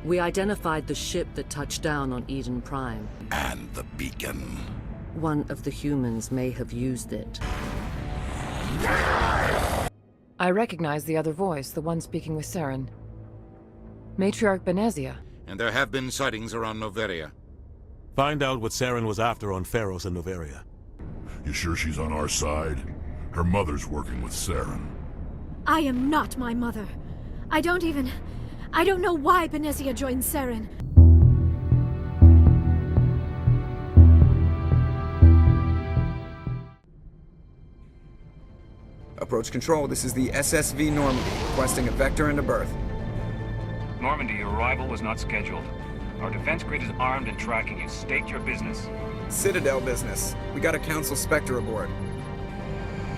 We identified the ship that touched down on Eden Prime. And the beacon. One of the humans may have used it. I recognize the other voice, the one speaking with Saren. Matriarch Benezia. And there have been sightings around Novaria. Find out what Saren was after on Pharos and Novaria. You sure she's on our side? Her mother's working with Saren. I am not my mother. I don't know why Benezia joined Saren. Approach control, this is the SSV Normandy, requesting a vector and a berth. Normandy, your arrival was not scheduled. Our defense grid is armed and tracking you. State your business. Citadel business. We got a Council Spectre aboard.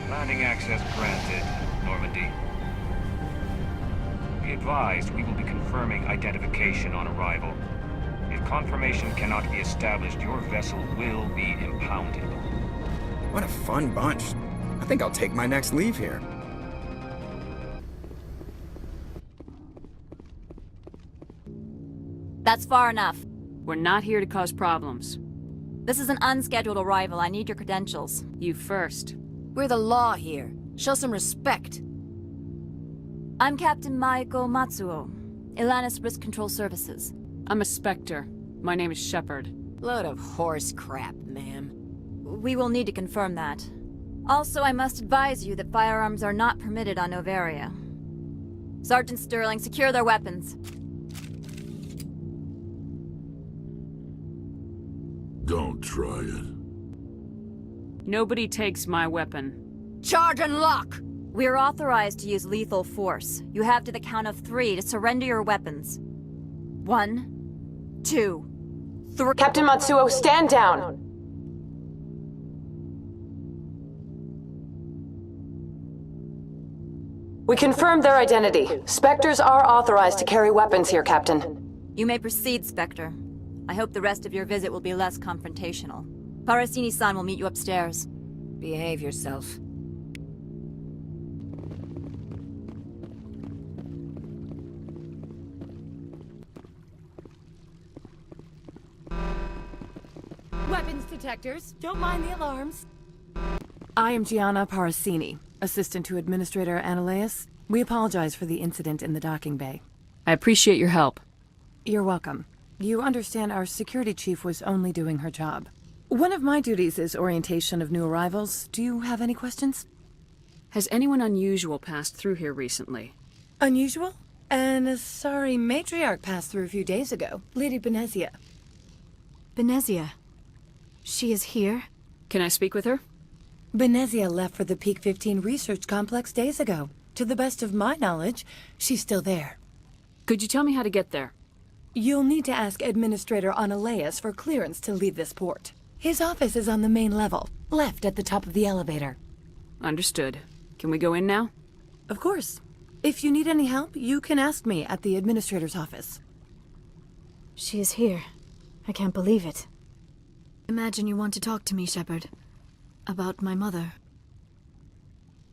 Landing access granted, Normandy. Be advised, we will be confirming identification on arrival. If confirmation cannot be established, your vessel will be impounded. What a fun bunch. I think I'll take my next leave here. That's far enough. We're not here to cause problems. This is an unscheduled arrival. I need your credentials. You first. We're the law here. Show some respect. I'm Captain Maiko Matsuo, Ilanis Risk Control Services. I'm a Spectre. My name is Shepard. Load of horse crap, ma'am. We will need to confirm that. Also, I must advise you that firearms are not permitted on Novaria. Sergeant Sterling, secure their weapons. Don't try it. Nobody takes my weapon. Charge and lock! We are authorized to use lethal force. You have to the count of 3 to surrender your weapons. 1, 2, 3. Captain Matsuo, stand down! We confirmed their identity. Spectres are authorized to carry weapons here, Captain. You may proceed, Spectre. I hope the rest of your visit will be less confrontational. Parasini-san will meet you upstairs. Behave yourself. Weapons detectors. Don't mind the alarms. I am Gianna Parasini, assistant to Administrator Analeas. We apologize for the incident in the docking bay. I appreciate your help. You're welcome. You understand our security chief was only doing her job. One of my duties is orientation of new arrivals. Do you have any questions? Has anyone unusual passed through here recently? Unusual? And a sorry matriarch passed through a few days ago. Lady Benezia. Benezia. She is here? Can I speak with her? Benezia left for the Peak 15 research complex days ago. To the best of my knowledge, she's still there. Could you tell me how to get there? You'll need to ask Administrator Analeas for clearance to leave this port. His office is on the main level, left at the top of the elevator. Understood. Can we go in now? Of course. If you need any help, you can ask me at the Administrator's office. She is here. I can't believe it. Imagine you want to talk to me, Shepard. About my mother.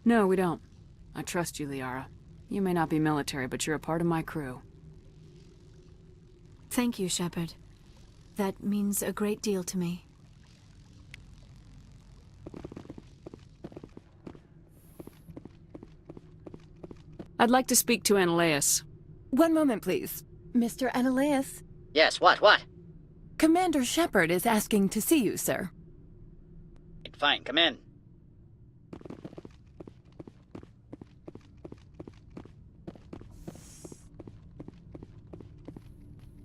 No, we don't. I trust you, Liara. You may not be military, but you're a part of my crew. Thank you, Shepard. That means a great deal to me. I'd like to speak to Analeas. One moment, please. Mr. Analeas? Yes, what? Commander Shepard is asking to see you, sir. Fine, come in.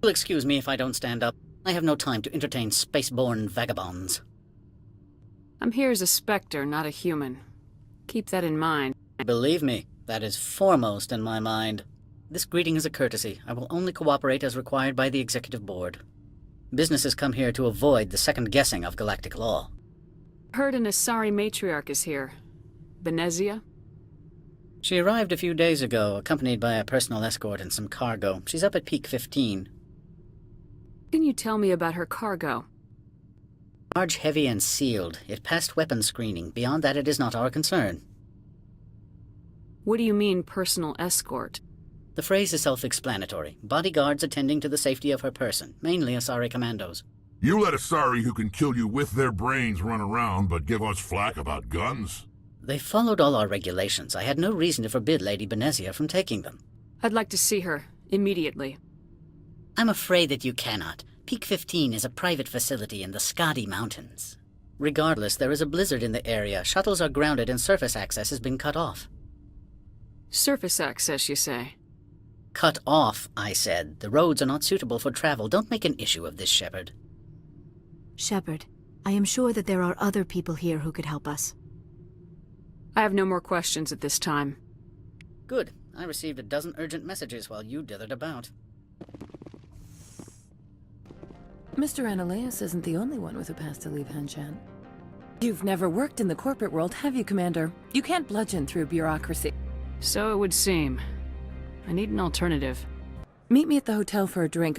You'll excuse me if I don't stand up. I have no time to entertain spaceborne vagabonds. I'm here as a Spectre, not a human. Keep that in mind. Believe me, that is foremost in my mind. This greeting is a courtesy. I will only cooperate as required by the Executive Board. Businesses come here to avoid the second guessing of galactic law. Heard an Asari matriarch is here. Benezia? She arrived a few days ago, accompanied by a personal escort and some cargo. She's up at Peak 15. Can you tell me about her cargo? Large, heavy, and sealed. It passed weapons screening. Beyond that, it is not our concern. What do you mean, personal escort? The phrase is self-explanatory. Bodyguards attending to the safety of her person, mainly Asari commandos. You let Asari who can kill you with their brains run around, but give us flack about guns? They followed all our regulations. I had no reason to forbid Lady Benezia from taking them. I'd like to see her, immediately. I'm afraid that you cannot. Peak 15 is a private facility in the Skadi Mountains. Regardless, there is a blizzard in the area. Shuttles are grounded and surface access has been cut off. Surface access, you say? Cut off, I said. The roads are not suitable for travel. Don't make an issue of this, Shepard. Shepard, I am sure that there are other people here who could help us. I have no more questions at this time. Good. I received a dozen urgent messages while you dithered about. Mr. Ananias isn't the only one with a past to leave Hanshan. You've never worked in the corporate world, have you, Commander? You can't bludgeon through bureaucracy. So it would seem. I need an alternative. Meet me at the hotel for a drink.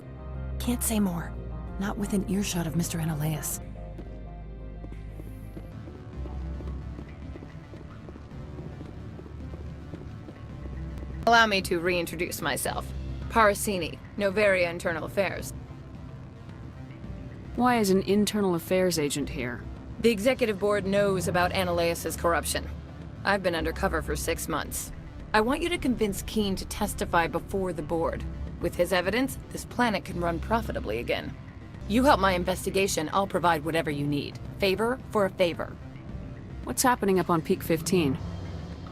Can't say more. Not within earshot of Mr. Ananias. Allow me to reintroduce myself. Parasini, Novaria Internal Affairs. Why is an internal affairs agent here? The executive board knows about Ananias' corruption. I've been undercover for 6 months. I want you to convince Keen to testify before the board. With his evidence, this planet can run profitably again. You help my investigation, I'll provide whatever you need. Favor for a favor. What's happening up on Peak 15?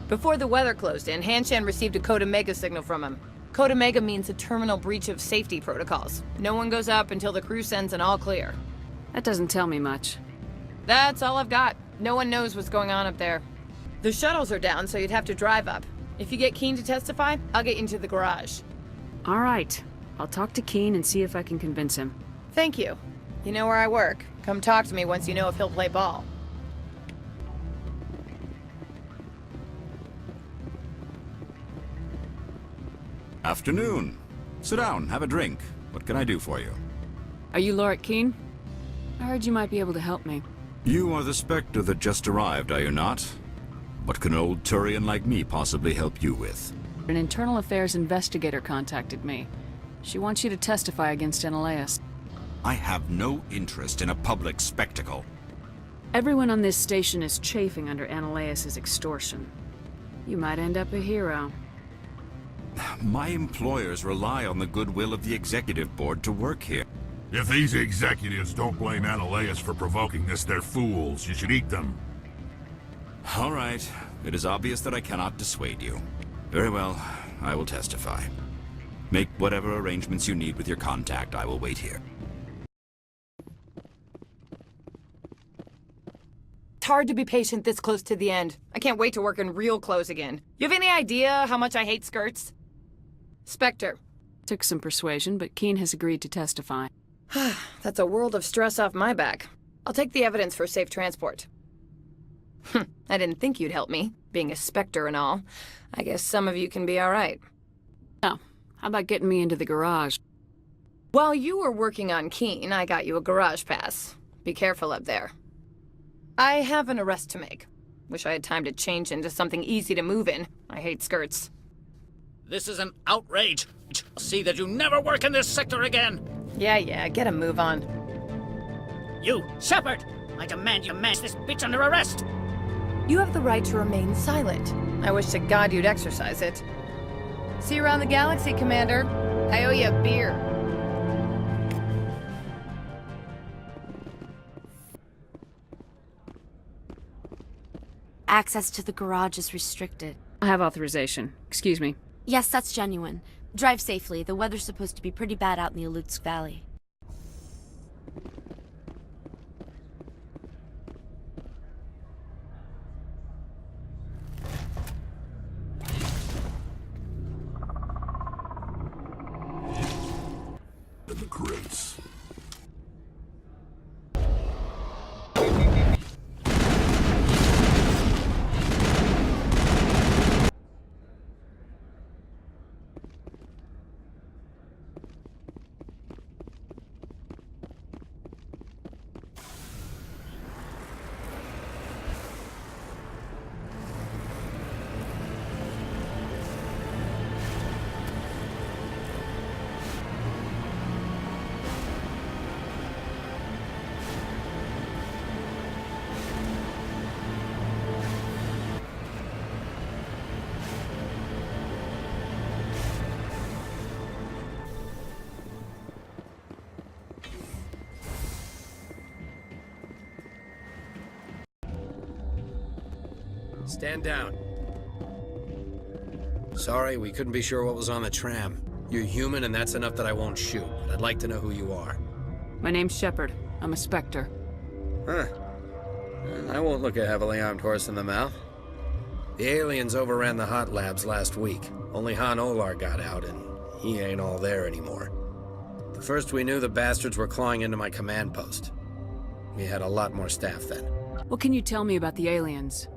Before the weather closed in, Hanshan received a Code Omega signal from him. Code Omega means a terminal breach of safety protocols. No one goes up until the crew sends an all clear. That doesn't tell me much. That's all I've got. No one knows what's going on up there. The shuttles are down, so you'd have to drive up. If you get Keen to testify, I'll get you into the garage. All right. I'll talk to Keen and see if I can convince him. Thank you. You know where I work. Come talk to me once you know if he'll play ball. Afternoon. Sit down, have a drink. What can I do for you? Are you Lord Keen? I heard you might be able to help me. You are the Spectre that just arrived, are you not? What can an old Turian like me possibly help you with? An internal affairs investigator contacted me. She wants you to testify against Ananias. I have no interest in a public spectacle. Everyone on this station is chafing under Ananias' extortion. You might end up a hero. My employers rely on the goodwill of the executive board to work here. If these executives don't blame Ananias for provoking this, they're fools. You should eat them. All right. It is obvious that I cannot dissuade you. Very well. I will testify. Make whatever arrangements you need with your contact. I will wait here. It's hard to be patient this close to the end. I can't wait to work in real clothes again. You have any idea how much I hate skirts? Spectre. Took some persuasion, but Keen has agreed to testify. That's a world of stress off my back. I'll take the evidence for safe transport. I didn't think you'd help me, being a Spectre and all. I guess some of you can be all right. Oh, how about getting me into the garage? While you were working on Keen, I got you a garage pass. Be careful up there. I have an arrest to make. Wish I had time to change into something easy to move in. I hate skirts. This is an outrage. I'll see that you never work in this sector again. Yeah, get a move on. You, Shepard! I demand you match this bitch under arrest! You have the right to remain silent. I wish to God you'd exercise it. See you around the galaxy, Commander. I owe you a beer. Access to the garage is restricted. I have authorization. Excuse me. Yes, that's genuine. Drive safely. The weather's supposed to be pretty bad out in the Alutsk Valley. The crates. Stand down. Sorry, we couldn't be sure what was on the tram. You're human, and that's enough that I won't shoot. But I'd like to know who you are. My name's Shepard. I'm a Spectre. Huh. I won't look a heavily armed horse in the mouth. The aliens overran the hot labs last week. Only Han Olar got out, and he ain't all there anymore. The first we knew, the bastards were clawing into my command post. We had a lot more staff then. What can you tell me about the aliens?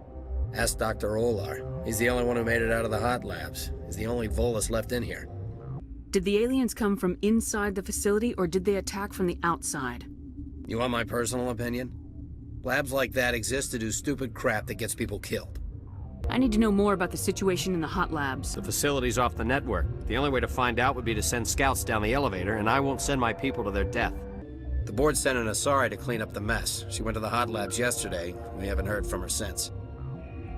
Ask Dr. Olar. He's the only one who made it out of the hot labs. He's the only Volus left in here. Did the aliens come from inside the facility, or did they attack from the outside? You want my personal opinion? Labs like that exist to do stupid crap that gets people killed. I need to know more about the situation in the hot labs. The facility's off the network. The only way to find out would be to send scouts down the elevator, and I won't send my people to their death. The board sent an Asari to clean up the mess. She went to the hot labs yesterday. We haven't heard from her since.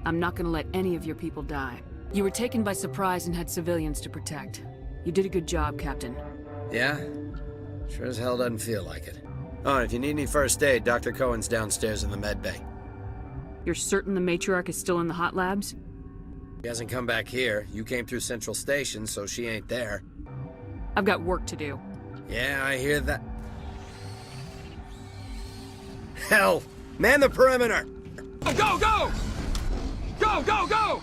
I'm not gonna let any of your people die. You were taken by surprise and had civilians to protect. You did a good job, Captain. Yeah? Sure as hell doesn't feel like it. Oh, and if you need any first aid, Dr. Cohen's downstairs in the med bay. You're certain the matriarch is still in the hot labs? She hasn't come back here. You came through Central Station, so she ain't there. I've got work to do. Yeah, I hear that. Hell! Man the perimeter! Go, go! Go, go, go!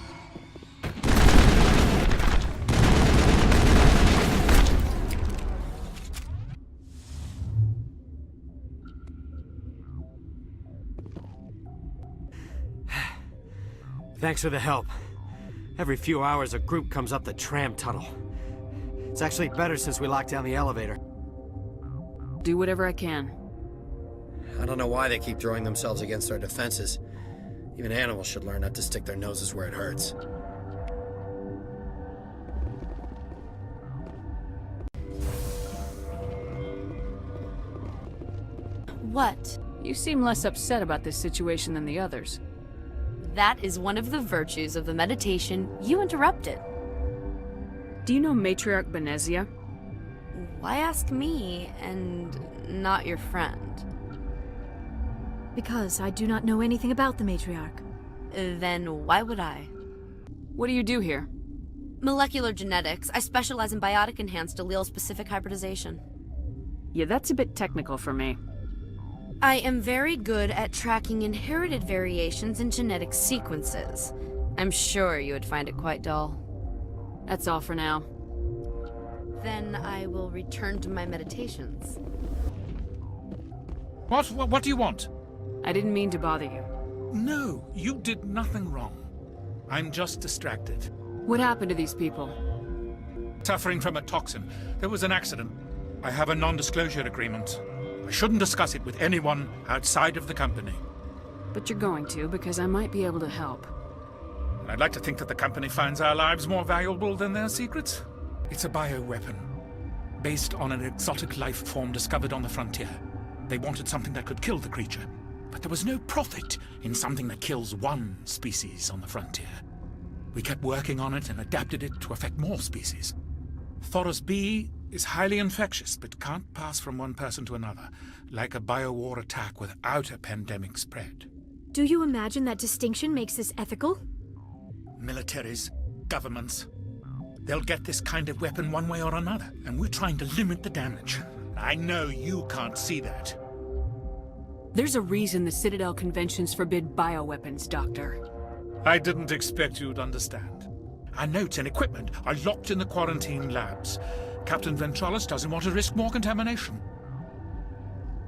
Thanks for the help. Every few hours, a group comes up the tram tunnel. It's actually better since we locked down the elevator. Do whatever I can. I don't know why they keep throwing themselves against our defenses. Even animals should learn not to stick their noses where it hurts. What? You seem less upset about this situation than the others. That is one of the virtues of the meditation you interrupted. Do you know Matriarch Benezia? Why ask me and not your friend? Because I do not know anything about the matriarch. Then why would I? What do you do here? Molecular genetics. I specialize in biotic-enhanced allele-specific hybridization. Yeah, that's a bit technical for me. I am very good at tracking inherited variations in genetic sequences. I'm sure you would find it quite dull. That's all for now. Then I will return to my meditations. What do you want? I didn't mean to bother you. No, you did nothing wrong. I'm just distracted. What happened to these people? Suffering from a toxin. There was an accident. I have a non-disclosure agreement. I shouldn't discuss it with anyone outside of the company. But you're going to, because I might be able to help. And I'd like to think that the company finds our lives more valuable than their secrets. It's a bioweapon, based on an exotic life form discovered on the frontier. They wanted something that could kill the creature, but there was no profit in something that kills one species on the frontier. We kept working on it and adapted it to affect more species. Thoros B is highly infectious, but can't pass from one person to another, like a biowar attack without a pandemic spread. Do you imagine that distinction makes this ethical? Militaries, governments, they'll get this kind of weapon one way or another, and we're trying to limit the damage. I know you can't see that. There's a reason the Citadel conventions forbid bioweapons, Doctor. I didn't expect you'd understand. Our notes and equipment are locked in the quarantine labs. Captain Ventralis doesn't want to risk more contamination.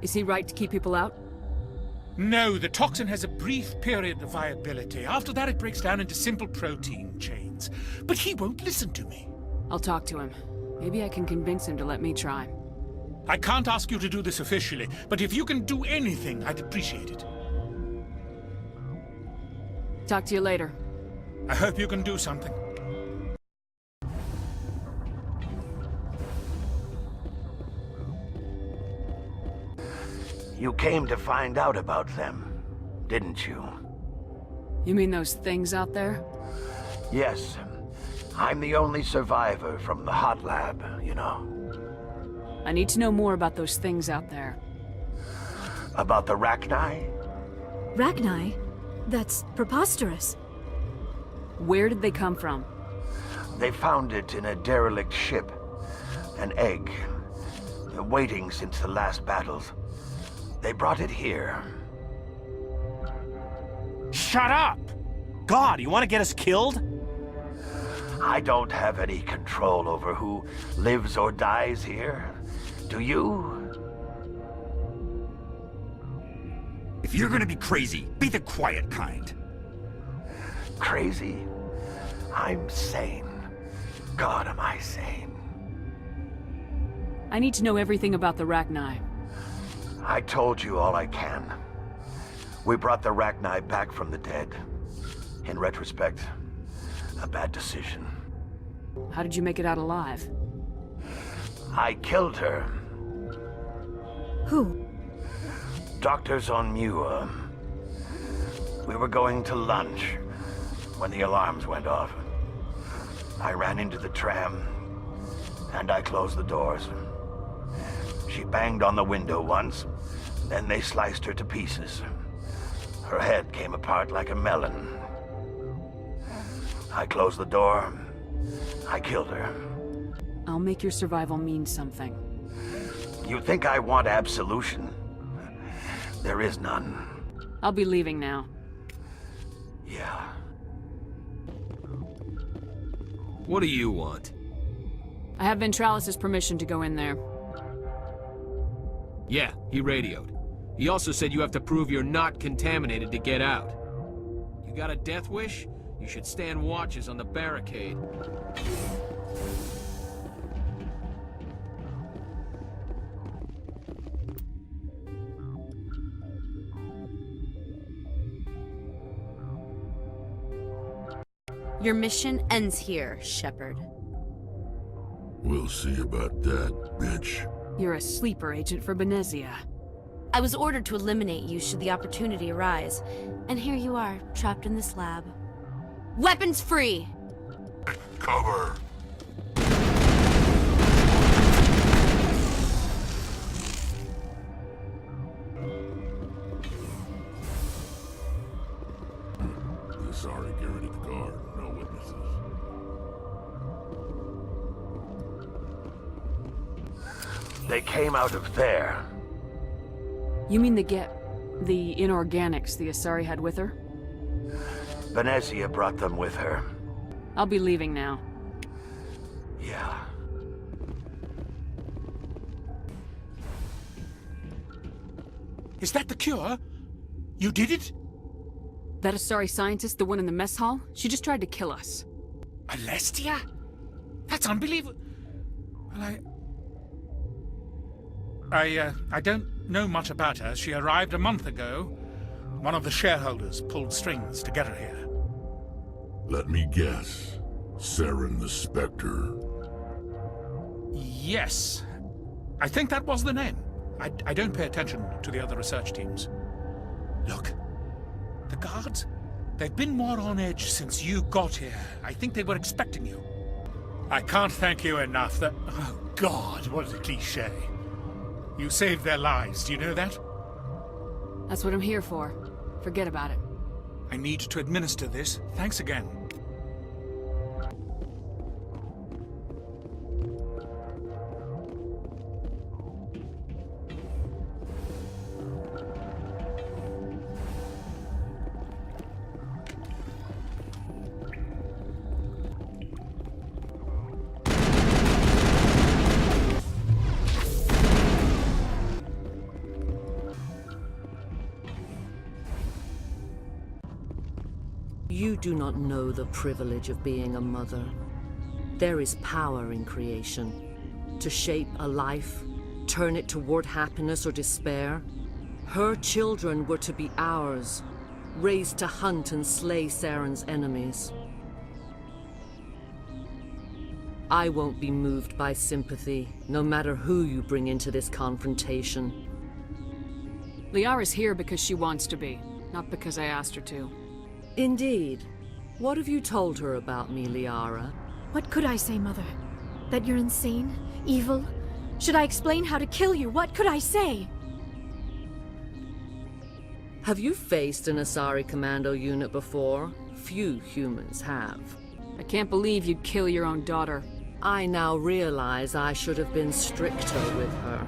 Is he right to keep people out? No, the toxin has a brief period of viability. After that, it breaks down into simple protein chains. But he won't listen to me. I'll talk to him. Maybe I can convince him to let me try. I can't ask you to do this officially, but if you can do anything, I'd appreciate it. Talk to you later. I hope you can do something. You came to find out about them, didn't you? You mean those things out there? Yes. I'm the only survivor from the hot lab, you know. I need to know more about those things out there. About the Rachni? Rachni? That's preposterous. Where did they come from? They found it in a derelict ship. An egg. Waiting since the last battles. They brought it here. Shut up! God, you want to get us killed? I don't have any control over who lives or dies here. Do you? If you're gonna be crazy, be the quiet kind. Crazy? I'm sane. God, am I sane. I need to know everything about the Rachni. I told you all I can. We brought the Rachni back from the dead. In retrospect, a bad decision. How did you make it out alive? I killed her. Who? Doctors on Muir. We were going to lunch when the alarms went off. I ran into the tram, and I closed the doors. She banged on the window once, then they sliced her to pieces. Her head came apart like a melon. I closed the door. I killed her. I'll make your survival mean something. You think I want absolution? There is none. I'll be leaving now. Yeah. What do you want? I have Ventralis' permission to go in there. Yeah, he radioed. He also said you have to prove you're not contaminated to get out. You got a death wish? You should stand watches on the barricade. Your mission ends here, Shepard. We'll see about that, bitch. You're a sleeper agent for Benezia. I was ordered to eliminate you should the opportunity arise, and here you are, trapped in this lab. Weapons free! Cover! Sorry, guaranteed the guard. No witnesses. They came out of there. You mean the inorganics the Asari had with her? Benezia brought them with her. I'll be leaving now. Yeah. Is that the cure? You did it? That Asari scientist, the one in the mess hall? She just tried to kill us. Alestia? That's unbelievable. Well, I don't know much about her. She arrived a month ago. One of the shareholders pulled strings to get her here. Let me guess. Saren the Spectre. Yes. I think that was the name. I don't pay attention to the other research teams. Look. The guards? They've been more on edge since you got here. I think they were expecting you. I can't thank you enough that... Oh, God, what a cliché. You saved their lives, do you know that? That's what I'm here for. Forget about it. I need to administer this. Thanks again. You do not know the privilege of being a mother. There is power in creation. To shape a life, turn it toward happiness or despair. Her children were to be ours, raised to hunt and slay Saren's enemies. I won't be moved by sympathy, no matter who you bring into this confrontation. Liara's here because she wants to be, not because I asked her to. Indeed. What have you told her about me, Liara? What could I say, Mother? That you're insane? Evil? Should I explain how to kill you? What could I say? Have you faced an Asari commando unit before? Few humans have. I can't believe you'd kill your own daughter. I now realize I should have been stricter with her.